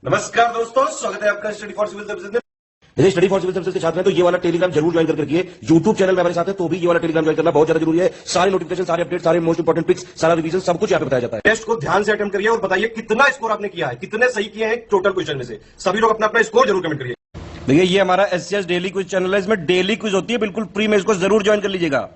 नमस्कार दोस्तों, स्वागत है आपका स्टडी फॉर सिविल सर्विसेज में। यदि स्टडी फॉर सिविल सर्विसेज के छात्र हैं तो ये वाला टेलीग्राम जरूर ज्वाइन करके रखिए। यूट्यूब चैनल में हमारे साथ है तो भी ये वाला टेलीग्राम ज्वाइन करना बहुत ज्यादा जरूरी है। सारे नोटिफिकेशन, सारे अपडेट, सारे मोस्ट इंपोर्टेंट पिक्स, सारा रिवीजन सब कुछ यहाँ पे बताया जाता है। टेस्ट को ध्यान से अटेम्प्ट करिए और बताइए कितना स्कोर आपने किया है, कितने सही किए हैं टोटल क्वेश्चन में से। सभी लोग अपना अपना स्कोर जरूर कमेंट करिए। देखिए ये हमारा एससीएस डेली क्विज चैनल है, इसमें डेली क्विज होती है, बिल्कुल फ्री में, इसको जरूर ज्वाइन कर लीजिएगा।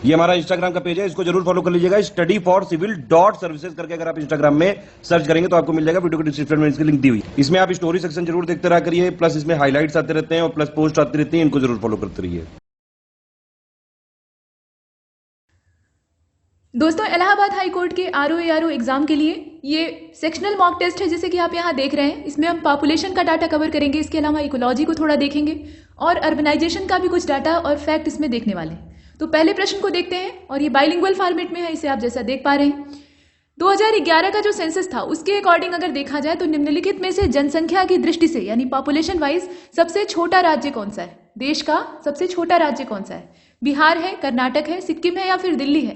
ये हमारा इंस्टाग्राम का पेज है, इसको जरूर फॉलो कर लीजिएगा। स्टडी फॉर सिविल .सर्विसेज करके अगर आप इंस्टाग्राम में सर्च करेंगे तो आपको मिल जाएगा। वीडियो के डिस्क्रिप्शन में इसकी लिंक दी हुई। इसमें आप स्टोरी सेक्शन जरूर देखते रहा करिए, प्लस इसमें हाईलाइट्स आते रहते हैं और प्लस पोस्ट आती रहती है, इनको जरूर फॉलो करते रहिए। दोस्तों, इलाहाबाद हाई कोर्ट के आरओ एग्जाम के लिए ये सेक्शनल मॉक टेस्ट है, जैसे कि आप यहाँ देख रहे हैं। इसमें हम पॉपुलेशन का डाटा कवर करेंगे, इसके अलावा इकोलॉजी को थोड़ा देखेंगे और अर्बनाइजेशन का भी कुछ डाटा और फैक्ट इसमें देखने वाले हैं। तो पहले प्रश्न को देखते हैं और ये बाइलिंगुअल फॉर्मेट में है, इसे आप जैसा देख पा रहे हैं। 2011 का जो सेंसस था उसके अकॉर्डिंग अगर देखा जाए तो निम्नलिखित में से जनसंख्या की दृष्टि से यानी पॉपुलेशन वाइज सबसे छोटा राज्य कौन सा है? देश का सबसे छोटा राज्य कौन सा है? बिहार है, कर्नाटक है, सिक्किम है या फिर दिल्ली है?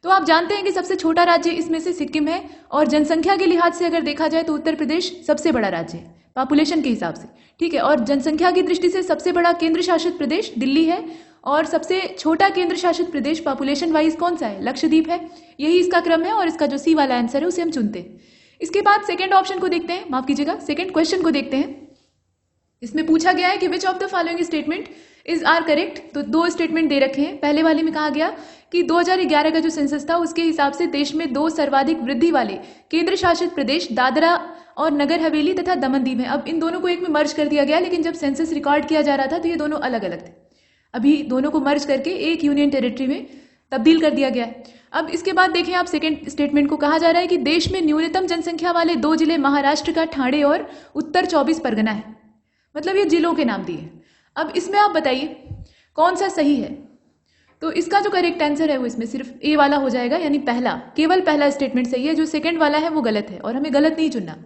तो आप जानते हैं कि सबसे छोटा राज्य इसमें से सिक्किम है और जनसंख्या के लिहाज से अगर देखा जाए तो उत्तर प्रदेश सबसे बड़ा राज्य है पॉपुलेशन के हिसाब से, ठीक है। और जनसंख्या की दृष्टि से सबसे बड़ा केंद्र शासित प्रदेश दिल्ली है और सबसे छोटा केंद्र शासित प्रदेश पॉपुलेशन वाइज कौन सा है? लक्षद्वीप है। यही इसका क्रम है और इसका जो सी वाला आंसर है उसे हम चुनते हैं। इसके बाद सेकंड ऑप्शन को देखते हैं, माफ कीजिएगा, सेकंड क्वेश्चन को देखते हैं। इसमें पूछा गया है कि which of the following statement is are correct. तो दो स्टेटमेंट दे रखे हैं। पहले वाले में कहा गया कि 2011 का जो सेंसस था उसके हिसाब से देश में दो सर्वाधिक वृद्धि वाले केंद्र शासित प्रदेश दादरा और नगर हवेली तथा दमन दीव है। अब इन दोनों को एक में मर्ज कर दिया गया, लेकिन जब सेंसस रिकॉर्ड किया जा रहा था तो ये दोनों अलग अलग थे। अभी दोनों को मर्ज करके एक यूनियन टेरिटरी में तब्दील कर दिया गया है। अब इसके बाद देखें आप सेकंड स्टेटमेंट को, कहा जा रहा है कि देश में न्यूनतम जनसंख्या वाले दो जिले महाराष्ट्र का ठाणे और उत्तर 24 परगना है। मतलब ये जिलों के नाम दिए। अब इसमें आप बताइए कौन सा सही है। तो इसका जो करेक्ट आंसर है वो इसमें सिर्फ ए वाला हो जाएगा, यानी पहला, केवल पहला स्टेटमेंट सही है। जो सेकंड वाला है वो गलत है और हमें गलत नहीं चुनना।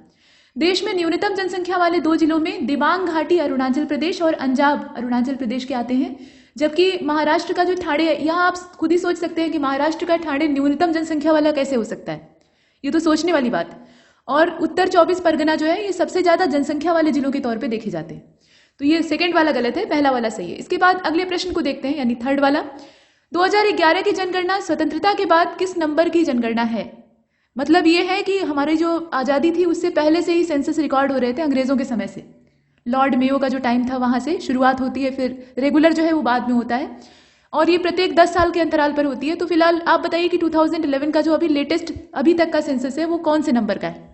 देश में न्यूनतम जनसंख्या वाले दो जिलों में दिबांग घाटी अरुणाचल प्रदेश और अंजाव अरुणाचल प्रदेश के आते हैं, जबकि महाराष्ट्र का जो ठाणे है, यहाँ आप खुद ही सोच सकते हैं कि महाराष्ट्र का ठाणे न्यूनतम जनसंख्या वाला कैसे हो सकता है, ये तो सोचने वाली बात है। और उत्तर 24 परगना जो है ये सबसे ज्यादा जनसंख्या वाले जिलों के तौर पे देखे जाते हैं। तो ये सेकंड वाला गलत है, पहला वाला सही है। इसके बाद अगले प्रश्न को देखते हैं, यानी थर्ड वाला। 2011 की जनगणना स्वतंत्रता के बाद किस नंबर की जनगणना है? मतलब ये है कि हमारी जो आज़ादी थी उससे पहले से ही सेंसस रिकॉर्ड हो रहे थे, अंग्रेजों के समय से। लॉर्ड मेयो का जो टाइम था वहां से शुरुआत होती है, फिर रेगुलर जो है वो बाद में होता है और ये प्रत्येक 10 साल के अंतराल पर होती है। तो फिलहाल आप बताइए कि 2011 का जो अभी लेटेस्ट अभी तक का सेंसस है वो कौन से नंबर का है?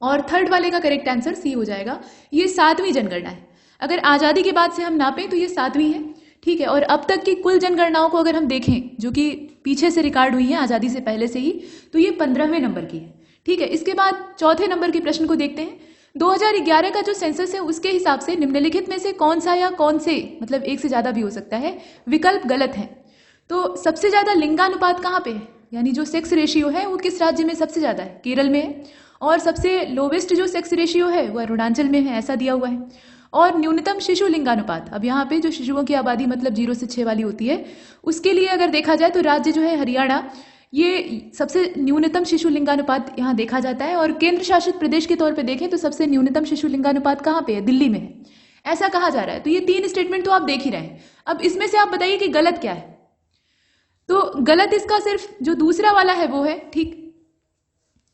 और थर्ड वाले का करेक्ट आंसर सी हो जाएगा। ये 7वीं जनगणना है। अगर आज़ादी के बाद से हम नापें तो ये 7वीं है, ठीक है। और अब तक की कुल जनगणनाओं को अगर हम देखें जो कि पीछे से रिकॉर्ड हुई है आज़ादी से पहले से ही, तो ये 15वें नंबर की है, ठीक है। इसके बाद चौथे नंबर के प्रश्न को देखते हैं। 2011 का जो सेंसस है उसके हिसाब से निम्नलिखित में से कौन सा या कौन से, मतलब एक से ज्यादा भी हो सकता है, विकल्प गलत है। तो सबसे ज्यादा लिंगानुपात कहाँ पे है, यानी जो सेक्स रेशियो है वो किस राज्य में सबसे ज्यादा है? केरल में है। और सबसे लोवेस्ट जो सेक्स रेशियो है वो अरुणाचल में है, ऐसा दिया हुआ है। और न्यूनतम शिशु लिंगानुपात, अब यहाँ पे जो शिशुओं की आबादी मतलब 0 से 6 वाली होती है, उसके लिए अगर देखा जाए तो राज्य जो है हरियाणा, ये सबसे न्यूनतम शिशु लिंगानुपात यहाँ देखा जाता है। और केंद्र शासित प्रदेश के तौर पे देखें तो सबसे न्यूनतम शिशु लिंगानुपात कहाँ पे है? दिल्ली में है, ऐसा कहा जा रहा है। तो ये 3 स्टेटमेंट तो आप देख ही रहे हैं। अब इसमें से आप बताइए कि गलत क्या है। तो गलत इसका सिर्फ जो दूसरा वाला है वो है, ठीक।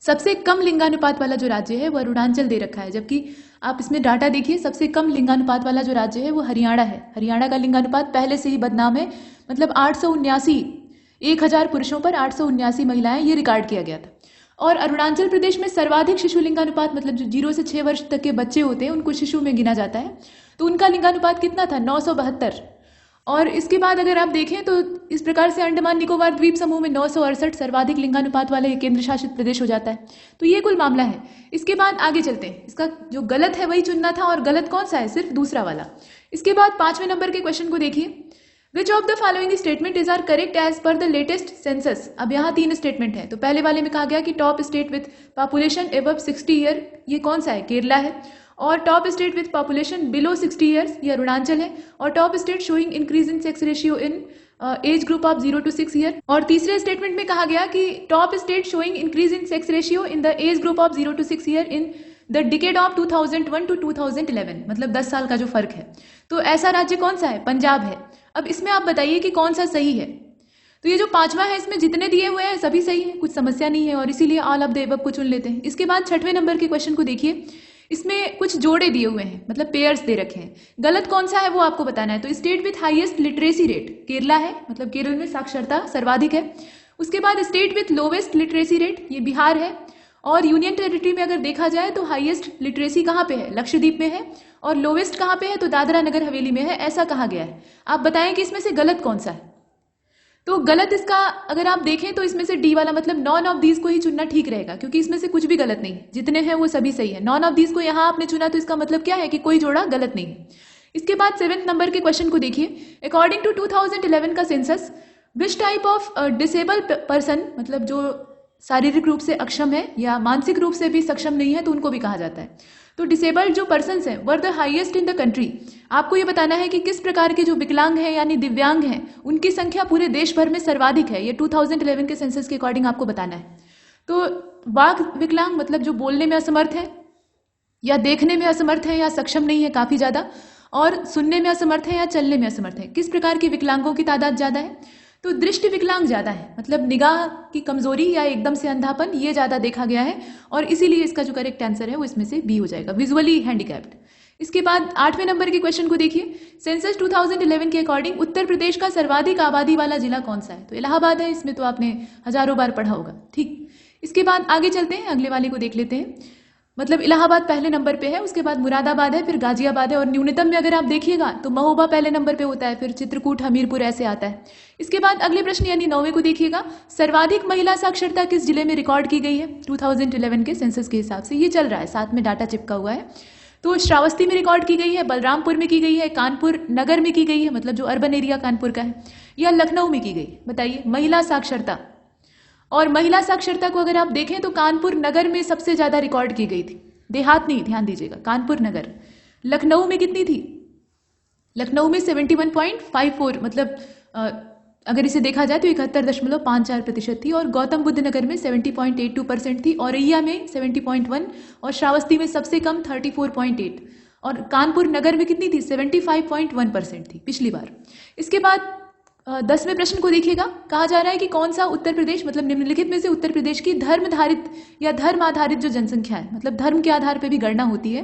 सबसे कम लिंगानुपात वाला जो राज्य है वो अरुणाचल दे रखा है, जबकि आप इसमें डाटा देखिए, सबसे कम लिंगानुपात वाला जो राज्य है वो हरियाणा है। हरियाणा का लिंगानुपात पहले से ही बदनाम है, मतलब 879, 1000 पुरुषों पर 879 महिलाएं, ये रिकॉर्ड किया गया था। और अरुणाचल प्रदेश में सर्वाधिक शिशु लिंगानुपात, मतलब जो 0 से 6 वर्ष तक के बच्चे होते हैं उनको शिशु में गिना जाता है, तो उनका लिंगानुपात कितना था? 972। और इसके बाद अगर आप देखें तो इस प्रकार से अंडमान निकोबार द्वीप समूह में 968 सर्वाधिक लिंगानुपात वाले केंद्र शासित प्रदेश हो जाता है। तो ये कुल मामला है। इसके बाद आगे चलते हैं। इसका जो गलत है वही चुनना था और गलत कौन सा है? सिर्फ दूसरा वाला। इसके बाद 5वें नंबर के क्वेश्चन को देखिए। Which of the following statement is are correct as per the latest census. अब यहाँ 3 स्टेटमेंट है। तो पहले वाले में कहा गया कि top state with population above 60 year, ये कौन सा है? केरला है। और top state with population below 60 years, ये अरुणाचल है। और top state showing increase in sex ratio in age group of 0 to 6 year. और तीसरे स्टेटमेंट में कहा गया कि top state showing increase in sex ratio in the age group of 0 to 6 year in the decade of 2001 to 2011, मतलब 10 साल का जो फर्क है। तो ऐसा राज्य कौन सा है? पंजाब है। अब इसमें आप बताइए कि कौन सा सही है। तो ये जो पांचवा है इसमें जितने दिए हुए हैं सभी सही है, कुछ समस्या नहीं है और इसीलिए ऑल ऑफ द एबव को चुन लेते हैं। इसके बाद 6वें नंबर के क्वेश्चन को देखिए, इसमें कुछ जोड़े दिए हुए हैं, मतलब पेयर्स दे रखे हैं। गलत कौन सा है वो आपको बताना है। तो state with highest literacy rate Kerala है, मतलब केरल में साक्षरता सर्वाधिक है। उसके बाद state with lowest literacy rate ये बिहार है। और यूनियन टेरिटरी में अगर देखा जाए तो हाईएस्ट लिटरेसी कहाँ पे है? लक्षद्वीप में है। और लोवेस्ट कहाँ पे है? तो दादरा नगर हवेली में है, ऐसा कहा गया है। आप बताएं कि इसमें से गलत कौन सा है। तो गलत इसका अगर आप देखें तो इसमें से डी वाला, मतलब नॉन ऑफ दीज को ही चुनना ठीक रहेगा, क्योंकि इसमें से कुछ भी गलत नहीं है, जितने हैं वो सभी सही है। नॉन ऑफ दीज को यहाँ आपने चुना तो इसका मतलब क्या है कि कोई जोड़ा गलत नहीं है। इसके बाद 7वें नंबर के क्वेश्चन को देखिए, अकॉर्डिंग टू 2011 का census which type of disable person, मतलब जो शारीरिक रूप से अक्षम है या मानसिक रूप से भी सक्षम नहीं है तो उनको भी कहा जाता है। तो डिसेबल्ड जो पर्सन्स हैं were the highest in the country. आपको ये बताना है कि किस प्रकार के जो विकलांग हैं यानी दिव्यांग हैं उनकी संख्या पूरे देश भर में सर्वाधिक है। ये 2011 के सेंसस के अकॉर्डिंग आपको बताना है। तो वाक विकलांग मतलब जो बोलने में असमर्थ है या देखने में असमर्थ है या सक्षम नहीं है काफी ज्यादा, और सुनने में असमर्थ है या चलने में असमर्थ है। किस प्रकार के विकलांगों की तादाद ज्यादा है? तो दृष्टि विकलांग ज्यादा है, मतलब निगाह की कमजोरी या एकदम से अंधापन ये ज्यादा देखा गया है और इसीलिए इसका जो करेक्ट आंसर है वो इसमें से बी हो जाएगा, विजुअली हैंडीकैप्ड। इसके बाद 8वें नंबर के क्वेश्चन को देखिए, सेंसस 2011 के अकॉर्डिंग उत्तर प्रदेश का सर्वाधिक आबादी वाला जिला कौन सा है? तो इलाहाबाद है। इसमें तो आपने हजारों बार पढ़ा होगा, ठीक। इसके बाद आगे चलते हैं, अगले वाले को देख लेते हैं। मतलब इलाहाबाद पहले नंबर पे है, उसके बाद मुरादाबाद है, फिर गाजियाबाद है और न्यूनतम में अगर आप देखिएगा तो महोबा पहले नंबर पे होता है, फिर चित्रकूट, हमीरपुर ऐसे आता है। इसके बाद अगले प्रश्न यानी 9वें को देखिएगा, सर्वाधिक महिला साक्षरता किस जिले में रिकॉर्ड की गई है? 2011 के सेंसस के हिसाब से ये चल रहा है, साथ में डाटा चिपका हुआ है। तो श्रावस्ती में रिकॉर्ड की गई है, बलरामपुर में की गई है, कानपुर नगर में की गई है, मतलब जो अर्बन एरिया कानपुर का है, या लखनऊ में की गई। बताइए महिला साक्षरता। और महिला साक्षरता को अगर आप देखें तो कानपुर नगर में सबसे ज्यादा रिकॉर्ड की गई थी, देहात नहीं, ध्यान दीजिएगा, कानपुर नगर। लखनऊ में कितनी थी? लखनऊ में 71.54, मतलब अगर इसे देखा जाए तो 71.54% थी। और गौतम बुद्ध नगर में 70.82% थी, औरैया में 70.1 और श्रावस्ती में सबसे कम 34.8। और कानपुर नगर में कितनी थी? 75.1% थी पिछली बार। इसके बाद 10वें प्रश्न को देखिएगा, कहा जा रहा है कि कौन सा उत्तर प्रदेश, मतलब निम्नलिखित में से उत्तर प्रदेश की धर्मधारित या धर्म आधारित जो जनसंख्या है, मतलब धर्म के आधार पर भी गणना होती है,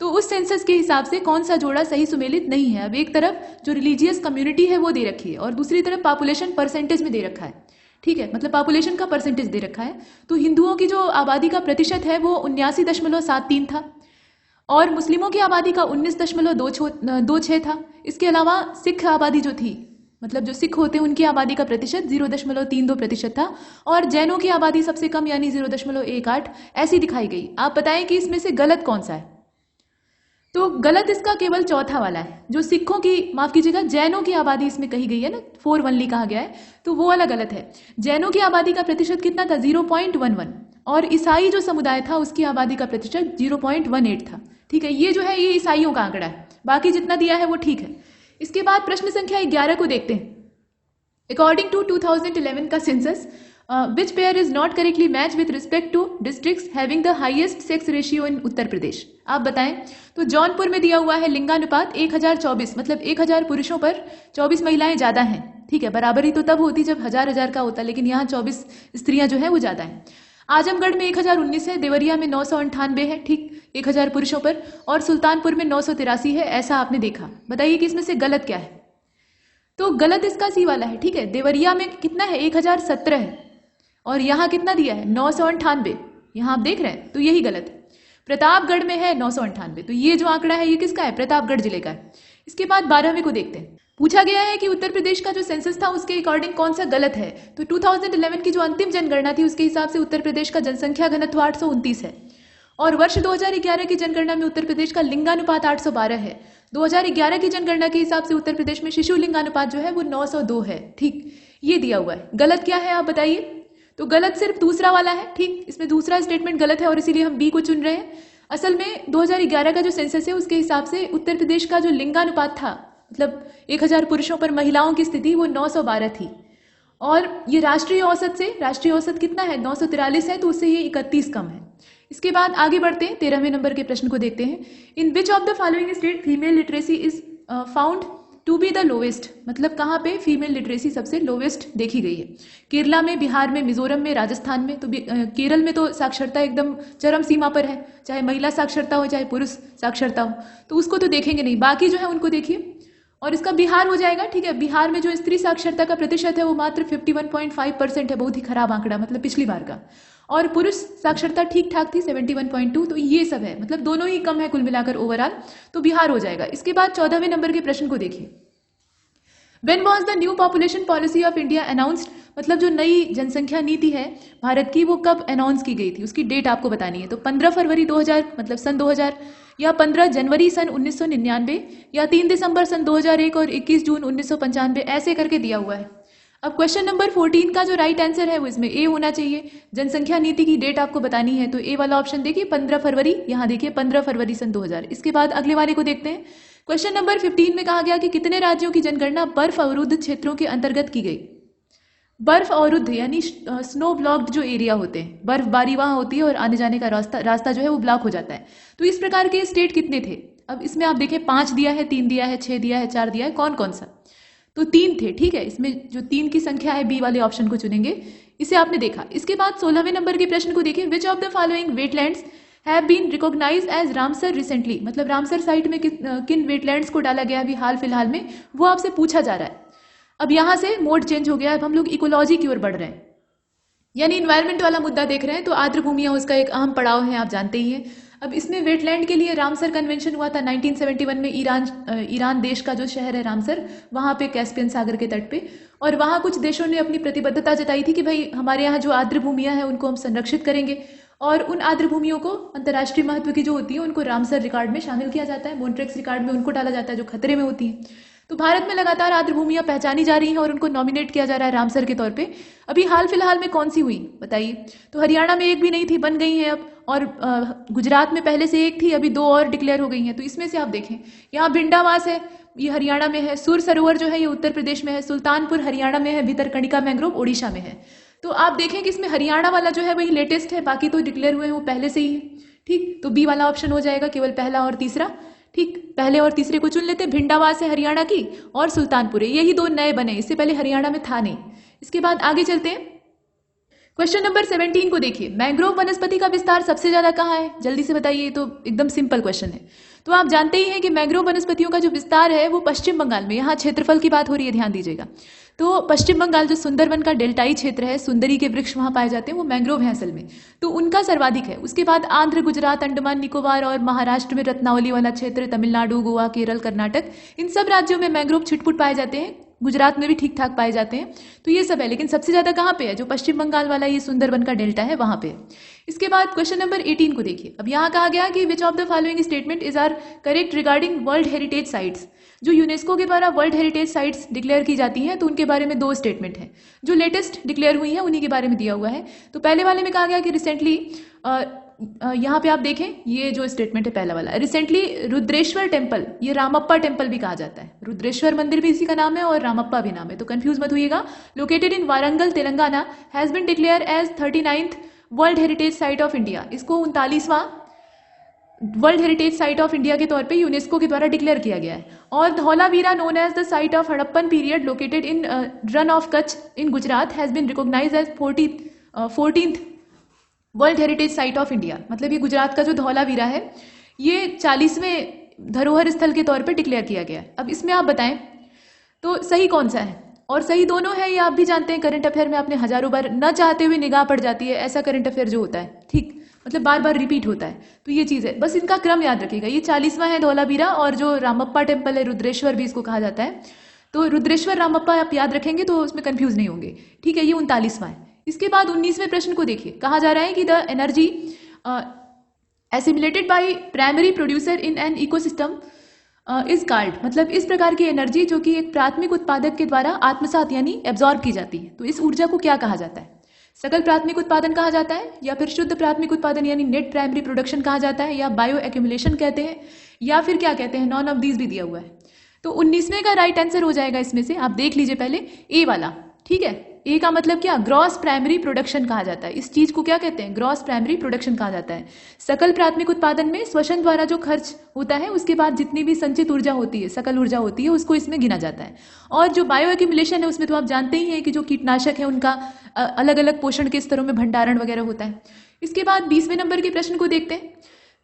तो उस सेंसस के हिसाब से कौन सा जोड़ा सही सुमेलित नहीं है। अब एक तरफ जो रिलीजियस कम्युनिटी है वो दे रखी है और दूसरी तरफ पॉपुलेशन परसेंटेज में दे रखा है, ठीक है, मतलब पॉपुलेशन का परसेंटेज दे रखा है। तो हिंदुओं की जो आबादी का प्रतिशत है वो 79.73 था और मुस्लिमों की आबादी का 19.26 था। इसके अलावा सिख आबादी जो थी, मतलब जो सिख होते हैं उनकी आबादी का प्रतिशत 0.32% था और जैनों की आबादी सबसे कम यानी 0.18 ऐसी दिखाई गई। आप बताएं कि इसमें से गलत कौन सा है। तो गलत इसका केवल चौथा वाला है, जो सिखों की, माफ कीजिएगा, जैनों की आबादी इसमें कही गई है ना, 4 कहा गया है, तो वो वाला गलत है। जैनों की आबादी का प्रतिशत कितना था? 0.11 और ईसाई जो समुदाय था उसकी आबादी का प्रतिशत 0.18 था, ठीक है। ये जो है ये ईसाइयों का आंकड़ा है, बाकी जितना दिया है वो ठीक है। इसके बाद प्रश्न संख्या 11 को देखते हैं। अकॉर्डिंग टू 2011 का census which pair is not correctly match with respect to districts having the highest sex ratio in Uttar Pradesh. आप बताएं। तो जौनपुर में दिया हुआ है लिंगानुपात 1024, मतलब 1000 पुरुषों पर 24 महिलाएं ज्यादा हैं, ठीक है। बराबरी तो तब होती जब हजार का होता, लेकिन यहाँ 24 स्त्रियां जो है वो ज्यादा हैं। आजमगढ़ में 1019 है, देवरिया में 998 है, ठीक, 1000 पुरुषों पर, और सुल्तानपुर में 983 है, ऐसा आपने देखा। बताइए कि इसमें से गलत क्या है। तो गलत इसका सी वाला है, ठीक है। देवरिया में कितना है? 1017 है और यहाँ कितना दिया है? 998, यहाँ आप देख रहे हैं, तो यही गलत है। प्रतापगढ़ में है 998, तो ये जो आंकड़ा है ये किसका है? प्रतापगढ़ जिले का है। इसके बाद 12वें को देखते हैं। पूछा गया है कि उत्तर प्रदेश का जो सेंसस था उसके अकॉर्डिंग कौन सा गलत है। तो 2011 की जो अंतिम जनगणना थी उसके हिसाब से उत्तर प्रदेश का जनसंख्या घनत्व 829 है और वर्ष 2011 की जनगणना में उत्तर प्रदेश का लिंगानुपात 812 है। 2011 की जनगणना के हिसाब से उत्तर प्रदेश में शिशु लिंगानुपात जो है वो 902 है, ठीक, ये दिया हुआ है। गलत क्या है आप बताइए। तो गलत सिर्फ दूसरा वाला है, ठीक, इसमें दूसरा स्टेटमेंट गलत है और इसीलिए हम बी को चुन रहे हैं। असल में 2011 का जो सेंसस है उसके हिसाब से उत्तर प्रदेश का जो लिंगानुपात था, मतलब 1000 पुरुषों पर महिलाओं की स्थिति, वो 912 थी और ये राष्ट्रीय औसत कितना है? 943 है, तो उससे ये 31 कम है। इसके बाद आगे बढ़ते हैं, 13वें नंबर के प्रश्न को देखते हैं। In which of the following state female literacy is found to be the lowest, मतलब कहाँ पे फीमेल लिटरेसी सबसे लोवेस्ट देखी गई है? केरला में, बिहार में, मिजोरम में, राजस्थान में। तो केरल में तो साक्षरता एकदम चरम सीमा पर है, चाहे महिला साक्षरता हो चाहे पुरुष साक्षरता हो, तो उसको तो देखेंगे नहीं। बाकी जो है उनको देखिए। और इसका बिहार हो जाएगा, ठीक है। बिहार में जो स्त्री साक्षरता का प्रतिशत है वो मात्र 51.5% है, बहुत ही खराब आंकड़ा, मतलब पिछली बार का। और पुरुष साक्षरता ठीक ठाक थी 71.2, तो ये सब है, मतलब दोनों ही कम है कुल मिलाकर ओवरऑल, तो बिहार हो जाएगा। इसके बाद 14वें नंबर के प्रश्न को देखिए। When was the new population policy of India announced, मतलब जो नई जनसंख्या नीति है भारत की वो कब अनाउंस की गई थी, उसकी डेट आपको बतानी है। तो 15 फरवरी 2000 मतलब सन 2000, या 15 जनवरी सन 1999, या 3 दिसंबर सन 2001 और 21 जून 1995, ऐसे करके दिया हुआ है। अब क्वेश्चन नंबर 14 का जो राइट आंसर है वो इसमें ए होना चाहिए। जनसंख्या नीति की डेट आपको बतानी है, तो ए वाला ऑप्शन देखिए 15 फरवरी, यहाँ देखिए 15 फरवरी सन 2000। इसके बाद अगले वाले को देखते हैं। क्वेश्चन नंबर 15 में कहा गया कि कितने राज्यों की जनगणना बर्फ अवरुद्ध क्षेत्रों के अंतर्गत की गई। बर्फ अवरुद्ध यानी स्नो ब्लॉक्ड जो एरिया होते हैं, बर्फबारी वहां होती है और आने जाने का रास्ता जो है वो ब्लॉक हो जाता है। तो इस प्रकार के स्टेट कितने थे? अब इसमें आप देखें 5 दिया है, 3 दिया है, 6 दिया है, 4 दिया है, कौन कौन सा? तो 3 थे, ठीक है। इसमें जो 3 की संख्या है बी वाले ऑप्शन को चुनेंगे, इसे आपने देखा। इसके बाद 16वें नंबर के प्रश्न को देखिए। Which of the following wetlands have been recognised as Ramsar recently, मतलब रामसर साइट में किन वेटलैंड्स को डाला गया अभी हाल फिलहाल में, वो आपसे पूछा जा रहा है। अब यहां से मोड चेंज हो गया, अब हम लोग इकोलॉजी की ओर बढ़ रहे हैं, यानी इन्वायरमेंट वाला मुद्दा देख रहे हैं। तो आर्द्र भूमियां उसका एक अहम पड़ाव है, आप जानते ही हैं। अब इसमें वेटलैंड के लिए रामसर कन्वेंशन हुआ था 1971 में। ईरान देश का जो शहर है रामसर, वहां पे कैस्पियन सागर के तट पे, और वहां कुछ देशों ने अपनी प्रतिबद्धता जताई थी कि भाई हमारे यहाँ जो आर्द्र भूमियां हैं उनको हम संरक्षित करेंगे, और उन आर्द्र भूमियों को अंतर्राष्ट्रीय महत्व की जो होती है उनको रामसर रिकॉर्ड में शामिल किया जाता है, मॉन्ट्रेक्स रिकॉर्ड में उनको डाला जाता है जो खतरे में होती है। तो भारत में लगातार आर्द्र भूमियां पहचानी जा रही हैं और उनको नॉमिनेट किया जा रहा है रामसर के तौर पे। अभी हाल फिलहाल में कौन सी हुई बताइए? तो हरियाणा में एक भी नहीं थी, बन गई है अब, और गुजरात में पहले से एक थी, अभी 2 और डिक्लेयर हो गई हैं। तो इसमें से आप देखें, यहाँ भिंडावास है, ये हरियाणा में है। सुर सरोवर जो है ये उत्तर प्रदेश में है। सुल्तानपुर हरियाणा में है। भितरकनिका मैंग्रोव ओडिशा में है। तो आप देखें कि इसमें हरियाणा वाला जो है वही लेटेस्ट है, बाकी तो डिक्लेयर हुए हैं वो पहले से ही है, ठीक। तो बी वाला ऑप्शन हो जाएगा, केवल पहला और तीसरा, ठीक। पहले और तीसरे को चुन लेते। भिंडावास है हरियाणा की और सुल्तानपुर है, यही 2 नए बने, इससे पहले हरियाणा में था नहीं। इसके बाद आगे चलते हैं। क्वेश्चन नंबर 17 को देखिए। मैंग्रोव वनस्पति का विस्तार सबसे ज्यादा कहाँ है? जल्दी से बताइए, तो एकदम सिंपल क्वेश्चन है। तो आप जानते ही हैं कि मैंग्रोव वनस्पतियों का जो विस्तार है वो पश्चिम बंगाल में, यहाँ क्षेत्रफल की बात हो रही है, ध्यान दीजिएगा। तो पश्चिम बंगाल जो सुंदरवन का डेल्टाई क्षेत्र है, सुंदरी के वृक्ष वहां पाए जाते हैं, वो मैंग्रोव है असल में, तो उनका सर्वाधिक है। उसके बाद आंध्र, गुजरात, अंडमान निकोबार और महाराष्ट्र में रत्नावली वाला क्षेत्र, तमिलनाडु, गोवा, केरल, कर्नाटक, इन सब राज्यों में मैंग्रोव छिटपुट पाए जाते हैं। गुजरात में भी ठीक ठाक पाए जाते हैं। तो ये सब है, लेकिन सबसे ज्यादा कहाँ पे है? जो पश्चिम बंगाल वाला ये सुंदरवन का डेल्टा है वहां पे। इसके बाद क्वेश्चन नंबर 18 को देखिए। अब यहाँ कहा गया कि which of the following statement is are correct regarding world heritage sites. जो यूनेस्को के द्वारा वर्ल्ड हेरिटेज साइट्स डिक्लेयर की जाती हैं, तो उनके बारे में 2 स्टेटमेंट हैं जो लेटेस्ट डिक्लेयर हुई हैं, उन्हीं के बारे में दिया हुआ है। तो पहले वाले में कहा गया कि रिसेंटली, यहाँ पे आप देखें, ये जो स्टेटमेंट है पहला वाला, रिसेंटली रुद्रेश्वर टेम्पल, ये रामप्पा टेम्पल भी कहा जाता है, रुद्रेश्वर मंदिर भी इसी का नाम है और रामप्पा भी नाम है, तो कंफ्यूज मत होइएगा। Located in Warangal Telangana, has been declare as 39th world heritage site of India. इसको 39वां world heritage site of India के तौर पे यूनेस्को के द्वारा डिक्लेयर किया गया है। और Dholavira, known as the site of Harappan period, located in Rann of Kutch in Gujarat, has been recognised as 14th world heritage site of India. मतलब ये गुजरात का जो धौलावीरा है ये 40वें धरोहर स्थल के तौर पे डिक्लेयर किया गया है। अब इसमें आप बताएं तो सही कौन सा है? और सही दोनों है, ये आप भी जानते हैं, करंट अफेयर में आपने हजारों बार न चाहते हुए निगाह पड़ जाती है, ऐसा करंट अफेयर जो होता है, ठीक, मतलब बार बार रिपीट होता है। तो ये चीज है, बस इनका क्रम याद रखिएगा। ये 40वां है धौलावीरा, और जो रामप्पा टेम्पल है, रुद्रेश्वर भी इसको कहा जाता है, तो रुद्रेश्वर रामप्पा आप याद रखेंगे तो उसमें कंफ्यूज नहीं होंगे, ठीक है। ये 39वां है। इसके बाद 19वें प्रश्न को देखिए। कहा जा रहा है कि the energy assimilated by primary producer in an ecosystem is called, मतलब इस प्रकार की एनर्जी जो कि एक प्राथमिक उत्पादक के द्वारा आत्मसात यानी एब्जॉर्ब की जाती है, तो इस ऊर्जा को क्या कहा जाता है? सकल प्राथमिक उत्पादन कहा जाता है, या फिर शुद्ध प्राथमिक उत्पादन यानी नेट प्राइमरी प्रोडक्शन कहा जाता है, या बायो एक्यूमुलेशन कहते हैं, या फिर क्या कहते हैं? नॉन ऑफ दीज भी दिया हुआ है। तो 19वें का राइट आंसर हो जाएगा इसमें से, आप देख लीजिए पहले, ए वाला, ठीक है। ए का मतलब क्या, ग्रॉस प्राइमरी प्रोडक्शन कहा जाता है। इस चीज को क्या कहते हैं, ग्रॉस प्राइमरी प्रोडक्शन कहा जाता है। सकल प्राथमिक उत्पादन में श्वसन द्वारा जो खर्च होता है उसके बाद जितनी भी संचित ऊर्जा होती है, सकल ऊर्जा होती है, उसको इसमें गिना जाता है। और जो बायो एक्यूमुलेशन है उसमें तो आप जानते ही हैं कि जो कीटनाशक है उनका अलग अलग पोषण के स्तरों में भंडारण वगैरह होता है। इसके बाद 20वें नंबर के प्रश्न को देखते हैं।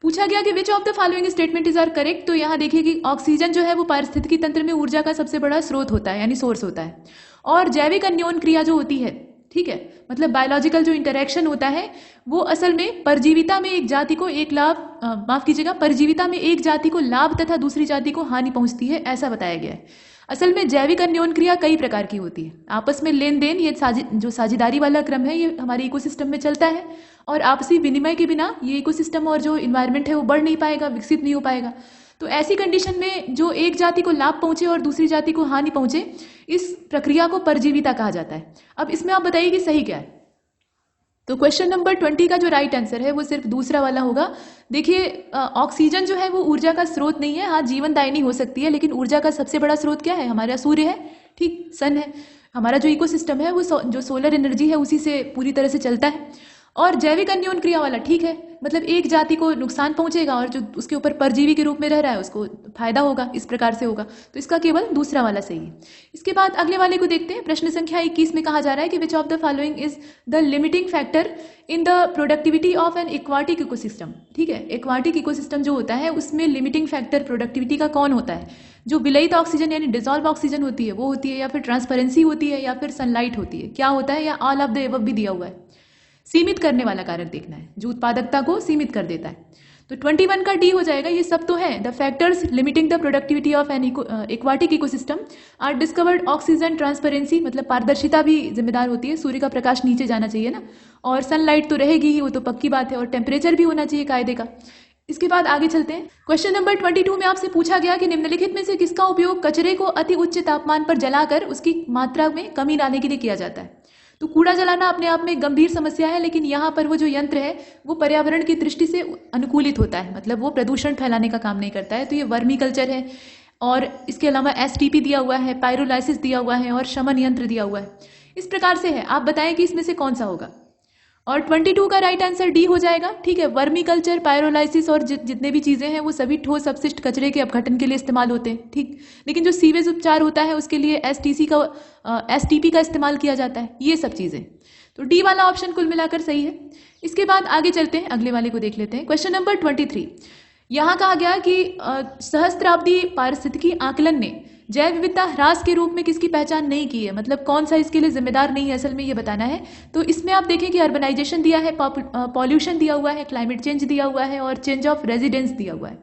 पूछा गया कि which of the following statement is are correct. तो यहाँ देखिए कि ऑक्सीजन जो है वो पारिस्थितिकी तंत्र में ऊर्जा का सबसे बड़ा स्रोत होता है, यानी सोर्स होता है। और जैविक अन्योन क्रिया जो होती है, ठीक है, मतलब बायोलॉजिकल जो इंटरेक्शन होता है वो असल में परजीविता में एक जाति को एक लाभ माफ कीजिएगा, परजीविता में एक जाति को लाभ तथा दूसरी जाति को हानि पहुंचती है, ऐसा बताया गया है। असल में जैविक अन्योन क्रिया कई प्रकार की होती है। आपस में लेन देन, ये जो साझेदारी वाला क्रम है, ये हमारे इकोसिस्टम में चलता है। और आपसी विनिमय के बिना ये इकोसिस्टम और जो इन्वायरमेंट है वो बढ़ नहीं पाएगा, विकसित नहीं हो पाएगा। तो ऐसी कंडीशन में जो एक जाति को लाभ पहुंचे और दूसरी जाति को हानि पहुंचे, इस प्रक्रिया को परजीविता कहा जाता है। अब इसमें आप बताइए कि सही क्या है। तो क्वेश्चन नंबर 20 का जो राइट आंसर है वो सिर्फ दूसरा वाला होगा। देखिए, ऑक्सीजन जो है वो ऊर्जा का स्रोत नहीं है। हाँ, जीवनदायिनी हो सकती है, लेकिन ऊर्जा का सबसे बड़ा स्रोत क्या है, हमारा सूर्य है, ठीक, सन है। हमारा जो इकोसिस्टम है वो जो सोलर एनर्जी है उसी से पूरी तरह से चलता है। और जैविक अन्योन क्रिया वाला ठीक है, मतलब एक जाति को नुकसान पहुंचेगा और जो उसके ऊपर परजीवी के रूप में रह रहा है उसको फायदा होगा, इस प्रकार से होगा। तो इसका केवल दूसरा वाला सही है। इसके बाद अगले वाले को देखते हैं। प्रश्न संख्या 21 में कहा जा रहा है कि which of the following is the limiting factor in the productivity of an aquatic ecosystem. ठीक है, एक्वाटिक इकोसिस्टम जो होता है उसमें लिमिटिंग फैक्टर प्रोडक्टिविटी का कौन होता है। जो विलयित ऑक्सीजन यानी डिसॉल्व ऑक्सीजन होती है वो होती है, या फिर ट्रांसपेरेंसी होती है, या फिर सनलाइट होती है, क्या होता है, या ऑल ऑफ द एबव भी दिया हुआ है। सीमित करने वाला कारक देखना है जो उत्पादकता को सीमित कर देता है। तो 21 का डी हो जाएगा। ये सब तो है, the factors limiting the productivity of an aquatic ecosystem are discovered oxygen, transparency मतलब पारदर्शिता भी जिम्मेदार होती है, सूर्य का प्रकाश नीचे जाना चाहिए ना, और सनलाइट तो रहेगी ही, वो तो पक्की बात है, और टेम्परेचर भी होना चाहिए कायदे का। इसके बाद आगे चलते हैं। क्वेश्चन नंबर 22 में आपसे पूछा गया कि निम्नलिखित में से किसका उपयोग कचरे को अति उच्च तापमान पर जलाकर उसकी मात्रा में कमी लाने के लिए किया जाता है। तो कूड़ा जलाना अपने आप में एक गंभीर समस्या है, लेकिन यहाँ पर वो जो यंत्र है वो पर्यावरण की दृष्टि से अनुकूलित होता है, मतलब वो प्रदूषण फैलाने का काम नहीं करता है। तो ये वर्मी कल्चर है, और इसके अलावा STP दिया हुआ है, पायरोलाइसिस दिया हुआ है, और शमन यंत्र दिया हुआ है। इस प्रकार से है, आप बताएं कि इसमें से कौन सा होगा। और 22 का राइट आंसर डी हो जाएगा। ठीक है, वर्मी कल्चर, पायरोलाइसिस और जितने भी चीजें हैं वो सभी ठोस अपशिष्ट कचरे के अपघटन के लिए इस्तेमाल होते हैं। ठीक, लेकिन जो सीवेज उपचार होता है उसके लिए STP का इस्तेमाल किया जाता है, ये सब चीजें। तो डी वाला ऑप्शन कुल मिलाकर सही है। इसके बाद आगे चलते हैं, अगले वाले को देख लेते हैं। क्वेश्चन नंबर 23, यहाँ कहा गया कि सहस्त्राब्दी पारिस्थितिकी आकलन ने जैव विविधता ह्रास के रूप में किसकी पहचान नहीं की है, मतलब कौन सा इसके लिए जिम्मेदार नहीं है, असल में ये बताना है। तो इसमें आप देखें कि अर्बनाइजेशन दिया है, पॉल्यूशन दिया हुआ है, क्लाइमेट चेंज दिया हुआ है, और चेंज ऑफ रेजिडेंस दिया हुआ है,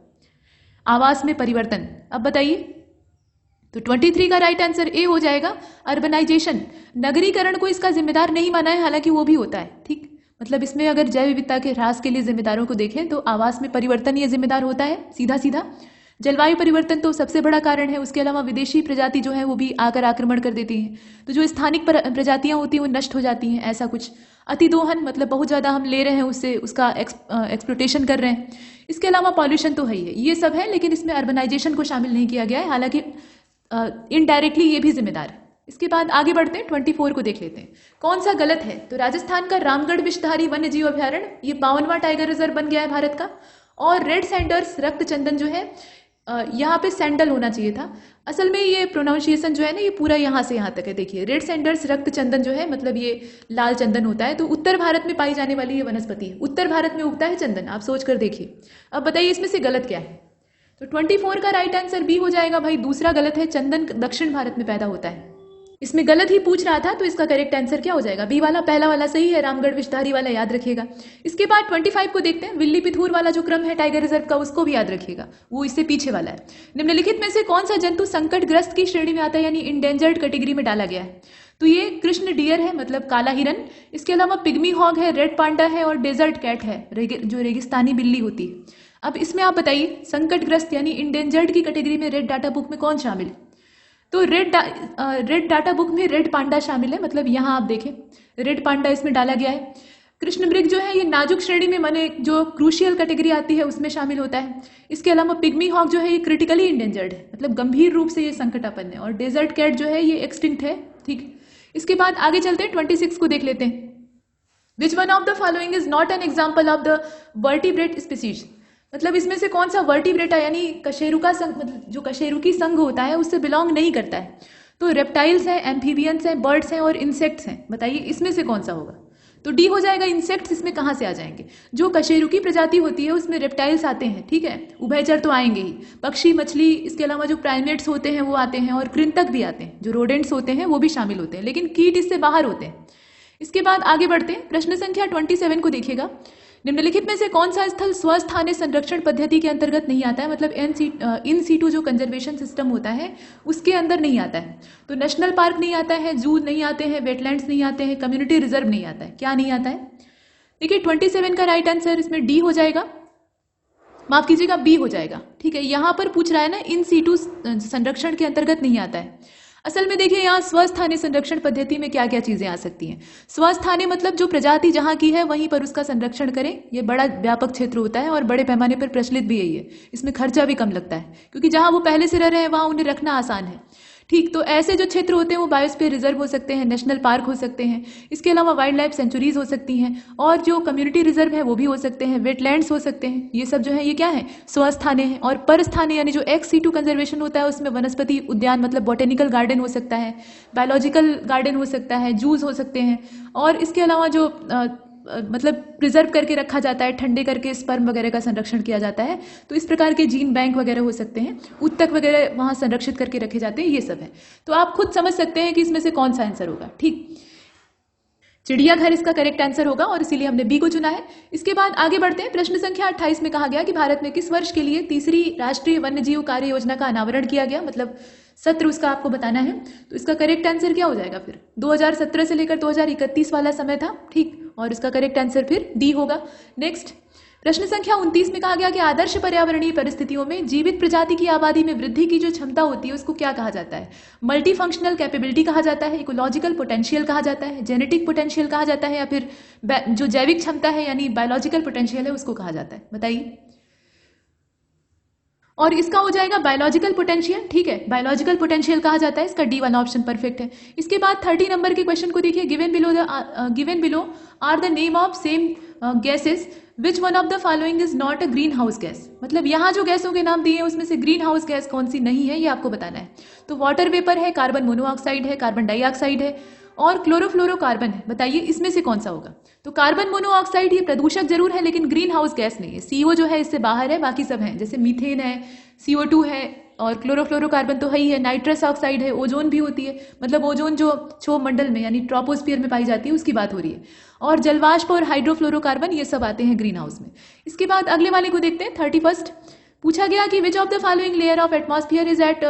आवास में परिवर्तन। अब बताइए, तो 23 का राइट आंसर ए हो जाएगा। अर्बनाइजेशन, नगरीकरण को इसका जिम्मेदार नहीं माना है, हालांकि वो भी होता है। ठीक, मतलब इसमें अगर जैव विविधता के ह्रास के लिए जिम्मेदारों को देखें तो आवास में परिवर्तन ये जिम्मेदार होता है सीधा सीधा। जलवायु परिवर्तन तो सबसे बड़ा कारण है, उसके अलावा विदेशी प्रजाति जो है वो भी आकर आक्रमण कर देती हैं, तो जो स्थानिक प्रजातियां होती हैं वो नष्ट हो जाती हैं, ऐसा कुछ। अतिदोहन, मतलब बहुत ज़्यादा हम ले रहे हैं उससे, उसका एक्सप्लोटेशन कर रहे हैं। इसके अलावा पॉल्यूशन तो है ही है, ये सब है, लेकिन इसमें अर्बनाइजेशन को शामिल नहीं किया गया है, हालांकि इनडायरेक्टली ये भी जिम्मेदार है। इसके बाद आगे बढ़ते हैं, 24 को देख लेते हैं कौन सा गलत है। तो राजस्थान का रामगढ़ विषधारी वन्य जीव अभ्यारण्य ये 52वां टाइगर रिजर्व बन गया है भारत का। और रेड सैंडर्स रक्त चंदन जो है, यहाँ पे सैंडल होना चाहिए था, असल में ये प्रोनाउंसिएशन जो है ना ये पूरा यहाँ से यहाँ तक है। देखिए, रेड सैंडर्स रक्त चंदन जो है मतलब ये लाल चंदन होता है। तो उत्तर भारत में पाई जाने वाली ये वनस्पति है, उत्तर भारत में उगता है चंदन, आप सोच कर देखिए। अब बताइए इसमें से गलत क्या है। तो 24 का राइट आंसर बी हो जाएगा। भाई दूसरा गलत है, चंदन दक्षिण भारत में पैदा होता है। इसमें गलत ही पूछ रहा था, तो इसका करेक्ट आंसर क्या हो जाएगा, बी वाला, पहला वाला सही है, रामगढ़ विषधारी वाला याद रखिएगा। इसके बाद 25 को देखते हैं। विल्ली पिथूर वाला जो क्रम है टाइगर रिजर्व का, उसको भी याद रखिएगा, वो इससे पीछे वाला है। निम्नलिखित में से कौन सा जंतु संकटग्रस्त की श्रेणी में आता है, यानी इंडेंजर्ड कैटेगरी में डाला गया है। तो ये कृष्ण डियर है, मतलब काला हिरन। इसके अलावा पिग्मी हॉग है, रेड पांडा है, और डेजर्ट कैट है, जो रेगिस्तानी बिल्ली होती है। अब इसमें आप बताइए संकटग्रस्त यानी इंडेंजर्ड की कैटेगरी में रेड डाटा बुक में कौन शामिल है। तो रेड डाटा बुक में रेड पांडा शामिल है, मतलब यहाँ आप देखें रेड पांडा इसमें डाला गया है। कृष्ण मृग जो है ये नाजुक श्रेणी में, माने जो क्रूशियल कैटेगरी आती है उसमें शामिल होता है। इसके अलावा पिग्मी हॉक जो है ये क्रिटिकली इंडेंजर्ड है, मतलब गंभीर रूप से ये संकटापन्न है। और डेजर्ट कैट जो है ये एक्सटिंक्ट है। ठीक, इसके बाद आगे चलते हैं, 26 को देख लेते हैं। Which one of the following is not an example of the vertebrate species, मतलब इसमें से कौन सा वर्टिब्रेटा यानी कशेरुका संघ, मतलब जो कशेरुकी संघ होता है उससे बिलोंग नहीं करता है। तो रेप्टाइल्स हैं, एम्फीबियंस हैं, बर्ड्स हैं और इंसेक्ट्स हैं। बताइए इसमें से कौन सा होगा? तो डी हो जाएगा। इंसेक्ट्स इसमें कहाँ से आ जाएंगे? जो कशेरुकी प्रजाति होती है उसमें रेप्टाइल्स आते हैं, ठीक है, उभयचर तो आएंगे ही, पक्षी, मछली, इसके अलावा जो प्राइमेट्स होते हैं वो आते हैं और कृंतक भी आते हैं, जो रोडेंट्स होते हैं वो भी शामिल होते हैं, लेकिन कीट इससे बाहर होते हैं। इसके बाद आगे बढ़ते हैं, प्रश्न संख्या 27 को देखिएगा। निम्नलिखित में से कौन सा स्थल स्वस्थानीय संरक्षण पद्धति के अंतर्गत नहीं आता है, मतलब इन सीटू जो कंजर्वेशन सिस्टम होता है उसके अंदर नहीं आता है। तो नेशनल पार्क नहीं आता है, जू नहीं आते हैं, वेटलैंड्स नहीं आते हैं, कम्युनिटी रिजर्व नहीं आता है। क्या नहीं आता है? देखिए 27 का राइट आंसर इसमें डी हो जाएगा, माफ कीजिएगा बी हो जाएगा, ठीक है। यहां पर पूछ रहा है ना इन सीटू संरक्षण के अंतर्गत नहीं आता है। असल में देखिए यहाँ स्वस्थानीय संरक्षण पद्धति में क्या क्या चीजें आ सकती हैं। स्वस्थानीय मतलब जो प्रजाति जहां की है वहीं पर उसका संरक्षण करें, ये बड़ा व्यापक क्षेत्र होता है और बड़े पैमाने पर प्रचलित भी यही है। इसमें खर्चा भी कम लगता है क्योंकि जहां वो पहले से रह रहे हैं वहां उन्हें रखना आसान है, ठीक। तो ऐसे जो क्षेत्र होते हैं वो बायोस्फीयर रिजर्व हो सकते हैं, नेशनल पार्क हो सकते हैं, इसके अलावा वाइल्ड लाइफ सेंचुरीज हो सकती हैं, और जो कम्युनिटी रिजर्व है वो भी हो सकते हैं, वेटलैंड्स हो सकते हैं। ये सब जो है ये क्या है? स्वस्थानीय है। और परस्थानीय यानी जो एक्स सीटू कंजर्वेशन होता है उसमें वनस्पति उद्यान मतलब बॉटेनिकल गार्डन हो सकता है, बायोलॉजिकल गार्डन हो सकता है, जूस हो सकते हैं, और इसके अलावा जो मतलब प्रिजर्व करके रखा जाता है, ठंडे करके स्पर्म वगैरह का संरक्षण किया जाता है। तो इस प्रकार के जीन बैंक वगैरह हो सकते हैं, उत्तक वगैरह वहां संरक्षित करके रखे जाते हैं, ये सब है। तो आप खुद समझ सकते हैं कि इसमें से कौन सा आंसर होगा, ठीक। चिड़ियाघर इसका करेक्ट आंसर होगा और इसीलिए हमने बी को चुना है। इसके बाद आगे बढ़ते हैं, प्रश्न संख्या 28 में कहा गया कि भारत में किस वर्ष के लिए तीसरी राष्ट्रीय वन्य जीव कार्य योजना का अनावरण किया गया, मतलब सत्र उसका आपको बताना है। तो इसका करेक्ट आंसर क्या हो जाएगा? फिर 2017 से लेकर 2031 वाला समय था, ठीक, और इसका करेक्ट आंसर फिर डी होगा। नेक्स्ट, प्रश्न संख्या 29 में कहा गया कि आदर्श पर्यावरणीय परिस्थितियों में जीवित प्रजाति की आबादी में वृद्धि की जो क्षमता होती है उसको क्या कहा जाता है? मल्टी फंक्शनल कैपेबिलिटी कहा जाता है, इकोलॉजिकल पोटेंशियल कहा जाता है, जेनेटिक पोटेंशियल कहा जाता है, या फिर जो जैविक क्षमता है यानी बायोलॉजिकल पोटेंशियल है उसको कहा जाता है? बताइए। और इसका हो जाएगा बायोलॉजिकल पोटेंशियल, ठीक है, बायोलॉजिकल पोटेंशियल कहा जाता है, इसका डी वाला ऑप्शन परफेक्ट है। इसके बाद 30 नंबर के क्वेश्चन को देखिए, given below are the name of same gases which one of the following is not a green house gas, मतलब यहाँ जो गैसों के नाम दिए हैं उसमें से ग्रीन हाउस गैस कौन सी नहीं है ये आपको बताना है। तो वाटर वेपर है, कार्बन मोनोऑक्साइड है, कार्बन डाइऑक्साइड है और क्लोरोफ्लोरोकार्बन है। बताइए इसमें से कौन सा होगा? तो कार्बन मोनोऑक्साइड ये प्रदूषक जरूर है लेकिन ग्रीन हाउस गैस नहीं है। CO जो है इससे बाहर है, बाकी सब हैं, जैसे मीथेन है, CO2 है और क्लोरोफ्लोरोकार्बन तो है ही है, नाइट्रस ऑक्साइड है, ओजोन भी होती है, मतलब ओजोन जो क्षोभ मंडल में यानी ट्रोपोस्फीयर में पाई जाती है उसकी बात हो रही है, और जलवाष्प और हाइड्रोफ्लोरोकार्बन ये सब आते हैं ग्रीन हाउस में। इसके बाद अगले वाले को देखते हैं, 31 पूछा गया कि which of the following layer of atmosphere is at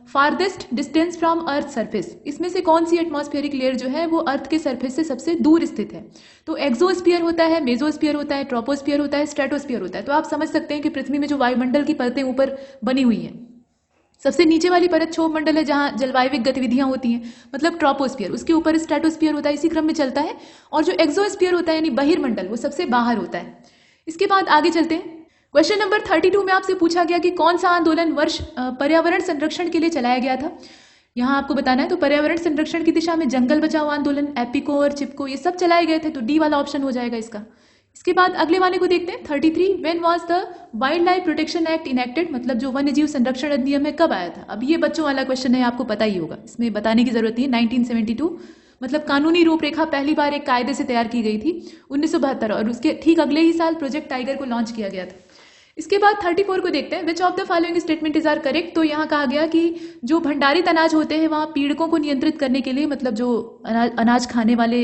farthest distance from earth surface, इसमें से कौन सी एटमॉस्फेरिक लेयर जो है वो अर्थ के सरफेस से सबसे दूर स्थित है? तो एक्सोस्फीयर होता है, मेसोस्फीयर होता है, ट्रोपोस्फीयर होता है, स्ट्रेटोस्फीयर होता है। तो आप समझ सकते हैं कि पृथ्वी में जो वायुमंडल की परतें ऊपर बनी हुई हैं, सबसे नीचे वाली परत क्षोभ मंडल है जहां जलवायविक गतिविधियां होती हैं, मतलब ट्रोपोस्फीयर, उसके ऊपर स्ट्रेटोस्फीयर होता है, इसी क्रम में चलता है, और जो एक्सोस्फीयर होता है यानी बहिर्मंडल वो सबसे बाहर होता है। इसके बाद आगे चलते हैं, क्वेश्चन नंबर 32 में आपसे पूछा गया कि कौन सा आंदोलन वर्ष पर्यावरण संरक्षण के लिए चलाया गया था, यहां आपको बताना है। तो पर्यावरण संरक्षण की दिशा में जंगल बचाओ आंदोलन, एपिको और चिपको ये सब चलाए गए थे, तो डी वाला ऑप्शन हो जाएगा इसका। इसके बाद अगले वाले को देखते हैं, 33 when was the wild life protection act enacted, मतलब जो वन्य जीव संरक्षण अधिनियम है कब आया था? अब ये बच्चों वाला क्वेश्चन है, आपको पता ही होगा, इसमें बताने की जरूरत नहीं है। 1972 मतलब कानूनी रूपरेखा पहली बार एक कायदे से तैयार की गई थी 1972, और उसके ठीक अगले ही साल प्रोजेक्ट टाइगर को लॉन्च किया गया था। इसके बाद 34 को देखते हैं, which of the following statement is are correct. तो यहाँ कहा गया कि जो भंडारित अनाज होते हैं वहाँ पीड़कों को नियंत्रित करने के लिए, मतलब जो अनाज खाने वाले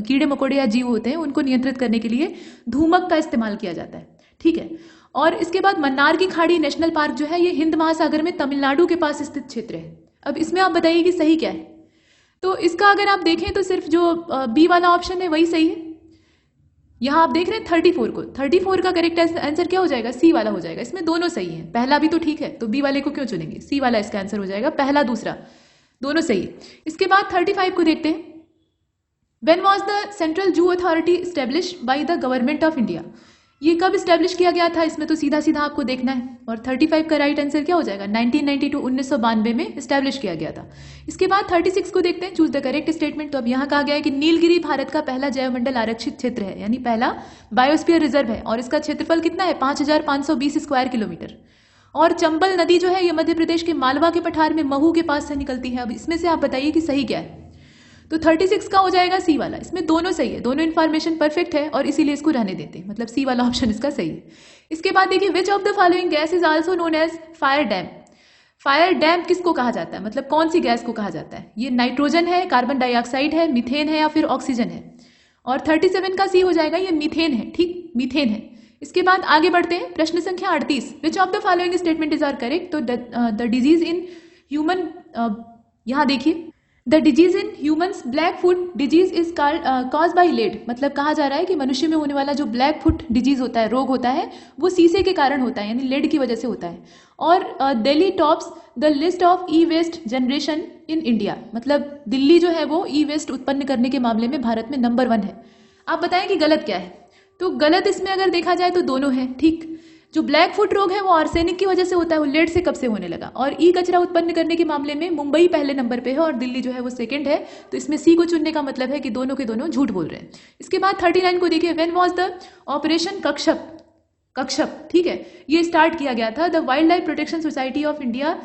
कीड़े मकोड़े या जीव होते हैं उनको नियंत्रित करने के लिए धूमक का इस्तेमाल किया जाता है, ठीक है। और इसके बाद मन्नार की खाड़ी नेशनल पार्क जो है ये हिंद महासागर में तमिलनाडु के पास स्थित क्षेत्र है। अब इसमें आप बताइए कि सही क्या है? तो इसका अगर आप देखें तो सिर्फ जो बी वाला ऑप्शन है वही सही है। यहाँ आप देख रहे हैं 34 को, 34 का करेक्ट आंसर क्या हो जाएगा? सी वाला हो जाएगा। इसमें दोनों सही हैं, पहला भी तो ठीक है, तो बी वाले को क्यों चुनेंगे? सी वाला इसका आंसर हो जाएगा, पहला दूसरा दोनों सही है। इसके बाद 35 को देखते हैं, when was the central zoo authority established by the government of India. ये कब स्टैब्लिश किया गया था, इसमें तो सीधा सीधा आपको देखना है। और 35 का राइट आंसर क्या हो जाएगा, 1992 1992 में स्टैब्लिश किया गया था। इसके बाद 36 को देखते हैं, चूज द करेक्ट स्टेटमेंट। तो अब यहाँ कहा गया है कि नीलगिरी भारत का पहला जैवमंडल आरक्षित क्षेत्र है, यानी पहला बायोस्फीयर रिजर्व है, और इसका क्षेत्रफल कितना है, 5520 स्क्वायर किलोमीटर। और चंबल नदी जो है ये मध्य प्रदेश के मालवा के पठार में महू के पास से निकलती है। अब इसमें से आप बताइए कि सही क्या है। तो 36 का हो जाएगा सी वाला। इसमें दोनों सही है, दोनों इन्फॉर्मेशन परफेक्ट है और इसीलिए इसको रहने देते हैं, मतलब सी वाला ऑप्शन इसका सही है। इसके बाद देखिए, which of the following gas is also known as fire damp. Fire damp किसको कहा जाता है, मतलब कौन सी गैस को कहा जाता है। ये नाइट्रोजन है, कार्बन डाइऑक्साइड है, मीथेन है या फिर ऑक्सीजन है। और 37 का सी हो जाएगा, ये मीथेन है। ठीक, मीथेन है। इसके बाद आगे बढ़ते हैं, प्रश्न संख्या 38। Which of the following statement is are correct. तो द डिजीज इन ह्यूमन, यहाँ देखिए, the disease in humans black foot disease is cause by lead. मतलब कहा जा रहा है कि मनुष्य में होने वाला जो ब्लैक फुट डिजीज होता है, रोग होता है, वो शीशे के कारण होता है, यानी लेड की वजह से होता है। और Delhi tops the list of e waste generation in India. मतलब दिल्ली जो है वो ई वेस्ट उत्पन्न करने के मामले में भारत में नंबर 1 है। आप बताएं कि गलत क्या है। तो गलत इसमें अगर देखा जाए तो दोनों है। ठीक, जो ब्लैक फुट रोग है वो आर्सेनिक की वजह से होता है, वो लेड से कब से होने लगा। और ई कचरा उत्पन्न करने के मामले में मुंबई पहले नंबर पे है और दिल्ली जो है वो सेकंड है। तो इसमें सी को चुनने का मतलब है कि दोनों के दोनों झूठ बोल रहे हैं। इसके बाद 39 को देखिए, when was the operation Kachhap. ठीक है, ये स्टार्ट किया गया था। The wild life protection society of India,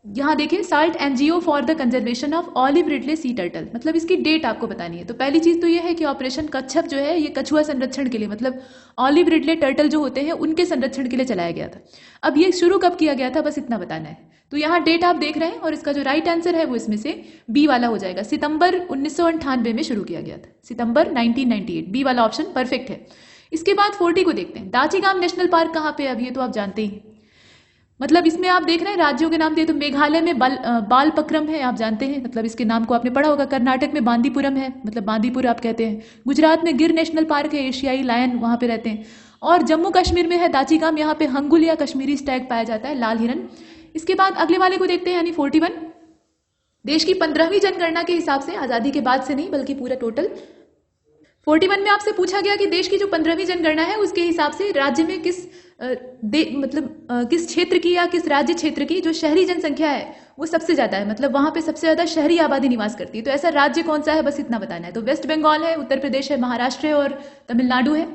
यहाँ देखिए, salt NGO for the conservation of olive Ridley sea turtle. मतलब इसकी डेट आपको बतानी है। तो पहली चीज तो ये है कि ऑपरेशन कच्छप जो है ये कछुआ संरक्षण के लिए, मतलब ऑलिव रिडले टर्टल जो होते हैं उनके संरक्षण के लिए चलाया गया था। अब ये शुरू कब किया गया था, बस इतना बताना है। तो यहाँ डेट आप देख रहे हैं और इसका जो राइट आंसर है वो इसमें से बी वाला हो जाएगा। सितंबर 1998 में शुरू किया गया था, सितंबर 1998। बी वाला ऑप्शन परफेक्ट है। इसके बाद 40 को देखते हैं, दाचीगाम नेशनल पार्क कहाँ पे है। अब ये तो आप जानते ही, मतलब इसमें आप देख रहे हैं राज्यों के नाम दिए। तो मेघालय में बालपक्रम है, आप जानते हैं, मतलब इसके नाम को आपने पढ़ा होगा। कर्नाटक में बांदीपुरम है, मतलब बांदीपुर आप कहते हैं। गुजरात में गिर नेशनल पार्क है, एशियाई लायन वहां पे रहते हैं। और जम्मू कश्मीर में है दाचीगाम, यहाँ पे हंगुल या कश्मीरी स्टैग पाया जाता है, लाल हिरन। इसके बाद अगले वाले को देखते हैं, यानी 41। देश की 15वीं जनगणना के हिसाब से, आजादी के बाद से नहीं बल्कि पूरा टोटल 41 में आपसे पूछा गया कि देश की जो 15वीं जनगणना है उसके हिसाब से राज्य में किस किस क्षेत्र की या किस राज्य क्षेत्र की जो शहरी जनसंख्या है वो सबसे ज्यादा है, मतलब वहां पे सबसे ज्यादा शहरी आबादी निवास करती है। तो ऐसा राज्य कौन सा है, बस इतना बताना है। तो वेस्ट बंगाल है, उत्तर प्रदेश है, महाराष्ट्र है और तमिलनाडु है।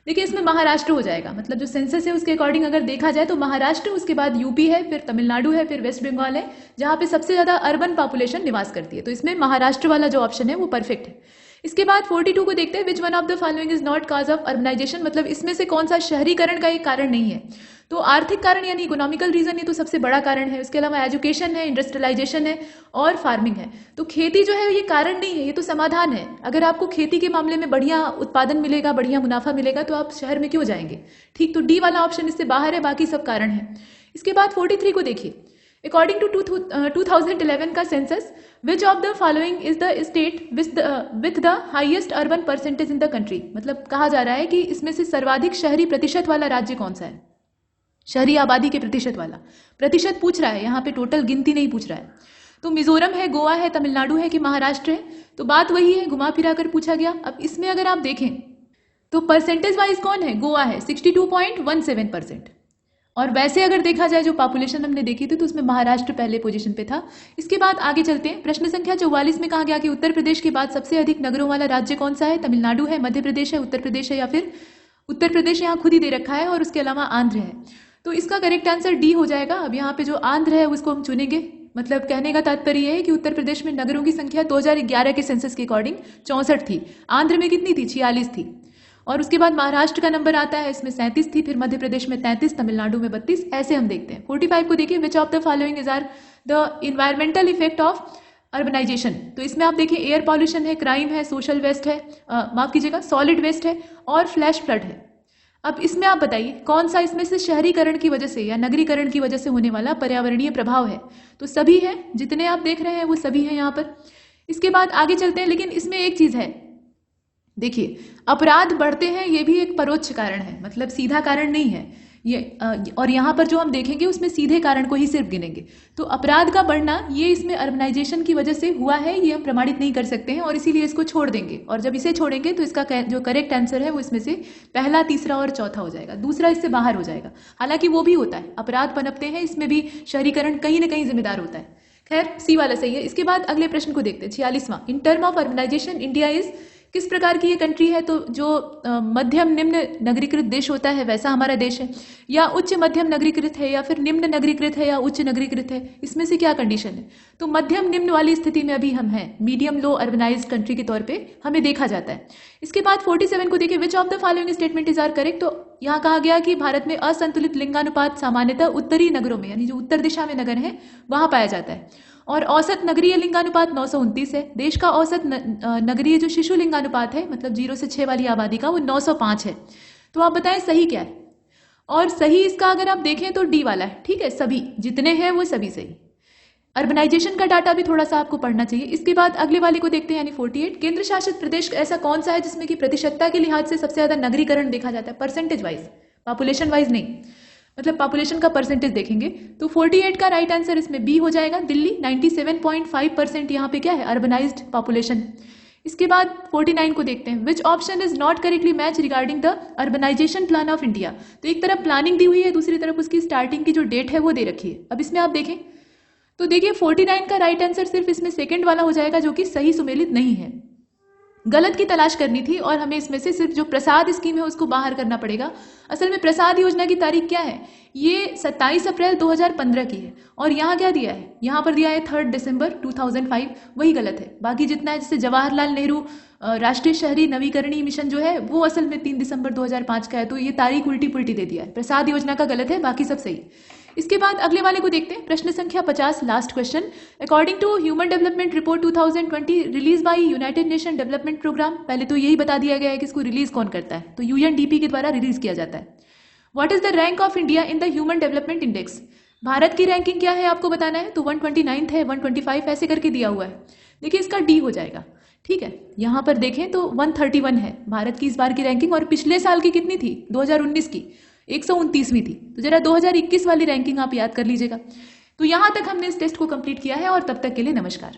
देखिए इसमें महाराष्ट्र हो जाएगा, मतलब जो सेंसस है उसके अकॉर्डिंग अगर देखा जाए तो महाराष्ट्र, उसके बाद यूपी है, फिर तमिलनाडु है, फिर वेस्ट बंगाल है, जहां पे सबसे ज्यादा अर्बन पॉपुलेशन निवास करती है। तो इसमें महाराष्ट्र वाला जो ऑप्शन है वो परफेक्ट है। इसके बाद 42 को देखते हैं, which one of the following is not cause of urbanisation. मतलब इसमें से कौन सा शहरीकरण का एक कारण नहीं है। तो आर्थिक कारण यानी इकोनॉमिकल रीजन, ये तो सबसे बड़ा कारण है। उसके अलावा एजुकेशन है, इंडस्ट्रियलाइजेशन है और फार्मिंग है। तो खेती जो है ये कारण नहीं है, ये तो समाधान है। अगर आपको खेती के मामले में बढ़िया उत्पादन मिलेगा, बढ़िया मुनाफा मिलेगा तो आप शहर में क्यों जाएंगे। ठीक, तो डी वाला ऑप्शन इससे बाहर है, बाकी सब कारण है। इसके बाद 43 को देखिए, अकॉर्डिंग टू 2011 का census, which of the following is the state with the highest urban percentage in the country. मतलब कहा जा रहा है कि इसमें से सर्वाधिक शहरी प्रतिशत वाला राज्य कौन सा है, शहरी आबादी के प्रतिशत वाला। प्रतिशत पूछ रहा है, यहाँ पे टोटल गिनती नहीं पूछ रहा है। तो मिजोरम है, गोवा है, तमिलनाडु है कि महाराष्ट्र है। तो बात वही है, घुमा फिरा कर पूछा गया। अब इसमें अगर आप देखें तो परसेंटेज वाइज कौन है, गोवा है 62.17%। और वैसे अगर देखा जाए जो पॉपुलेशन हमने देखी थी तो उसमें महाराष्ट्र पहले पोजीशन पे था। इसके बाद आगे चलते हैं, प्रश्न संख्या 44 में कहा गया कि उत्तर प्रदेश के बाद सबसे अधिक नगरों वाला राज्य कौन सा है। तमिलनाडु है, मध्य प्रदेश है, उत्तर प्रदेश है या फिर उत्तर प्रदेश यहाँ खुद ही दे रखा है और उसके अलावा आंध्र है। तो इसका करेक्ट आंसर डी हो जाएगा। अब यहाँ पे जो आंध्र है उसको हम चुनेंगे। मतलब कहने का तात्पर्य है कि उत्तर प्रदेश में नगरों की संख्या 2011 के सेंसस के अकॉर्डिंग 64 थी, आंध्र में कितनी थी, 46 थी। और उसके बाद महाराष्ट्र का नंबर आता है, इसमें 37 थी, फिर मध्य प्रदेश में 33, तमिलनाडु में 32, ऐसे हम देखते हैं। 45 को देखिए, which of the following is are the environmental effect of urbanisation. तो इसमें आप देखिए एयर पॉल्यूशन है, क्राइम है, सोशल वेस्ट है, माफ कीजिएगा सॉलिड वेस्ट है और फ्लैश फ्लड है। अब इसमें आप बताइए कौन सा इसमें से शहरीकरण की वजह से या नगरीकरण की वजह से होने वाला पर्यावरणीय प्रभाव है। तो सभी है, जितने आप देख रहे हैं वो सभी है यहाँ पर। इसके बाद आगे चलते हैं, लेकिन इसमें एक चीज है, देखिए अपराध बढ़ते हैं ये भी एक परोक्ष कारण है, मतलब सीधा कारण नहीं है। और यहाँ पर जो हम देखेंगे उसमें सीधे कारण को ही सिर्फ गिनेंगे। तो अपराध का बढ़ना ये इसमें अर्बनाइजेशन की वजह से हुआ है, ये हम प्रमाणित नहीं कर सकते हैं और इसीलिए इसको छोड़ देंगे। और जब इसे छोड़ेंगे तो इसका जो करेक्ट आंसर है वो इसमें से पहला, तीसरा और चौथा हो जाएगा, दूसरा इससे बाहर हो जाएगा। हालांकि वो भी होता है, अपराध पनपते हैं, इसमें भी शहरीकरण कहीं ना कहीं जिम्मेदार होता है। खैर, सी वाला सही है। इसके बाद अगले प्रश्न को देखते हैं, 46वां। In term of urbanization India is, किस प्रकार की ये कंट्री है? तो जो मध्यम निम्न नगरीकृत देश होता है वैसा हमारा देश है, या उच्च मध्यम नगरीकृत है, या फिर निम्न नगरीकृत है, या उच्च नगरीकृत है, इसमें से क्या कंडीशन है? तो मध्यम निम्न वाली स्थिति में अभी हम हैं, मीडियम लो अर्बनाइज्ड कंट्री के तौर पे हमें देखा जाता है। इसके बाद 47 को देखिए, which of the following statement is are correct. तो यहाँ कहा गया कि भारत में असंतुलित लिंगानुपात सामान्यतः उत्तरी नगरों में, यानी जो उत्तर दिशा में नगर है वहां पाया जाता है, और औसत नगरीय लिंगानुपात 929 है। देश का औसत नगरीय जो शिशु लिंगानुपात है, मतलब 0 से 6 वाली आबादी का, वो 905 है। तो आप बताएं सही क्या है? और सही इसका अगर आप देखें तो डी वाला है, ठीक है, सभी जितने हैं वो सभी सही। अर्बनाइजेशन का डाटा भी थोड़ा सा आपको पढ़ना चाहिए। इसके बाद अगले वाले को देखते हैं, यानी 48। केंद्र शासित प्रदेश ऐसा कौन सा है जिसमें कि प्रतिशतता के लिहाज से सबसे ज्यादा नगरीकरण देखा जाता है? परसेंटेज वाइज, पॉपुलेशन वाइज नहीं, मतलब पॉपुलेशन का परसेंटेज देखेंगे। तो 48 का राइट आंसर इसमें बी हो जाएगा, दिल्ली। 97.5% यहाँ पे क्या है? Urbanised population. इसके बाद 49 को देखते हैं, which option is not correctly match regarding the urbanisation plan of India. तो एक तरफ प्लानिंग दी हुई है, दूसरी तरफ उसकी स्टार्टिंग की जो डेट है वो दे रखी है। अब इसमें आप देखें तो देखिए 49 का राइट आंसर सिर्फ इसमें सेकंड वाला हो जाएगा, जो कि सही सुमेलित नहीं है। गलत की तलाश करनी थी और हमें इसमें से सिर्फ जो प्रसाद स्कीम है उसको बाहर करना पड़ेगा। असल में प्रसाद योजना की तारीख क्या है? ये 27 अप्रैल 2015 की है, और यहाँ क्या दिया है? यहाँ पर दिया है 3 दिसंबर 2005, वही गलत है। बाकी जितना है, जैसे जवाहरलाल नेहरू राष्ट्रीय शहरी नवीकरणीय मिशन जो है वो असल में 3 दिसंबर 2005 का है, तो ये तारीख उल्टी पुल्टी दे दिया है। प्रसाद योजना का गलत है, बाकी सब सही। इसके बाद अगले वाले को देखते हैं, प्रश्न संख्या 50, last question. According to human development report 2020 release by United Nation development programme, पहले तो यही बता दिया गया है कि इसको रिलीज कौन करता है, तो यूएनडीपी के द्वारा रिलीज किया जाता है। What is the rank of India in the human development index? Bharat की रैंकिंग क्या है आपको बताना है। तो 129 है, 125 ऐसे करके दिया हुआ है। देखिए इसका डी हो जाएगा, ठीक है। यहाँ पर देखें तो 131 है भारत की इस बार की रैंकिंग, और पिछले साल की कितनी थी? 2019 की 129वीं थी। तो जरा 2021 वाली रैंकिंग आप याद कर लीजिएगा। तो यहां तक हमने इस टेस्ट को कंप्लीट किया है, और तब तक के लिए नमस्कार।